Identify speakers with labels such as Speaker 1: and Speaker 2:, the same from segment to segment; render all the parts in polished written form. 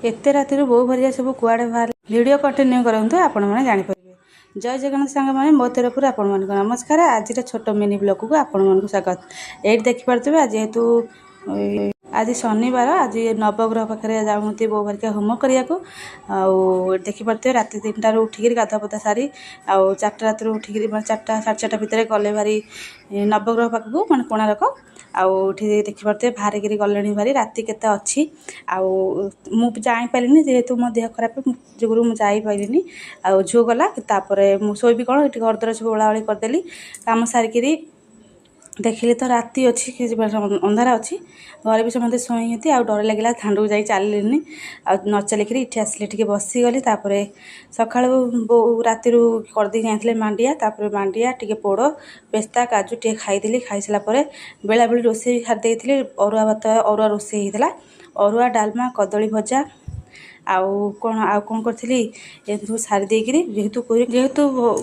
Speaker 1: एते राति बो भरिया सब कुआड़े बाहर वीडियो कंटिन्यू करंतु आपण माने जानि परिबे। जय जगन्नाथ सांग माने मो तरफ आपण मन नमस्कार। आज छोट मिनी ब्लॉग को आपण मन स्वागत। एट देखि परतबे जेहेतु आज शनिवार आज नवग्रह पाखे जाऊँगी बो भरिका होम करिया को देखि परते राति 3टार उठिक गाधा पदा सारी आउ 4टा रात उठिक 4टा 4:30 भितर गले भारी नवग्रह पाखक मैं कोणार्क आउठी देखि परते बाहर गिरी गले भारी राति केते अच्छी मु जाई पारिनी जेहेतु मो देह खराब जोगुरु मु जाई पारिनी आ झुओ गला तापर मु सोईबी कौन ये घर द्वार सब ओलाओली करदेली काम सारिकी देखिली तो राति अच्छी अंधार अच्छी घर भी समझते शोई आ डर लगे थांडू जा चलनी न चलिक इठी आसिले टे बसीगली सका राति करदे जाते मांडिया मांडिया टे पोड़ पेस्ता काजू टे खाईदेली खाई सारापर बेला बेली रोसे खादे अरुआ भात अरुआ रोसे होता अरुआ डालमा कदली भजा आउ कौन करी सब सारी देकरी जेहेतु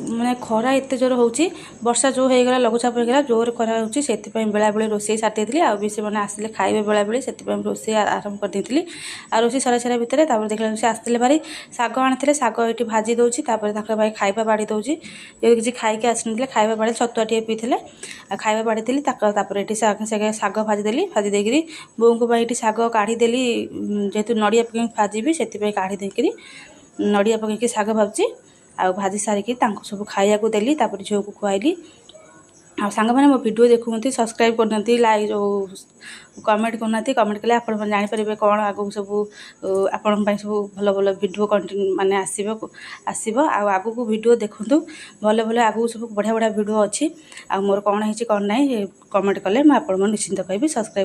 Speaker 1: माने खरा एत जोर होची वर्षा जो होगा लघुचाप होगा जोर खरा होची से बेला बेली रोसे सारी देती आउ भी से आसिले खाइबे बेला बेली से रोसे आरंभ कर देती आ रोसे सरा सरा भितर देखा से आसते भारी शाग आनी शाग ये भाजी दूसरी भाई खाइबा बाड़ी दूसरी जो किसी खाई आसनी खाइबा बाड़ी छतुआ टे पीते खाइबा बाड़ी देली शाग भाजीदेली भाजी देकरी बोऊ को ये शाग काढ़ीदेली जेहेतु नड़िया पकड़ भाजी से काढ़ी देकरी नड़िया पकईकि शाग भाजी आ भाजी सारिकी सब खाया को देली झील को खुआली आ सांग मैंने मो वीडियो देखुंती सब्सक्राइब करना लाइक जो कमेंट करना कमेंट कले आप जापर कौन आगू सब आपण सब भल भल वीडियो कंटेंट माने आसो आगू वीडियो देखूँ भल भल आगू सब बढ़िया बढ़िया वीडियो अच्छी आ मोर कौन है कौन ना कमेंट कले मुझे निश्चिंत कहि सब्सक्राइब।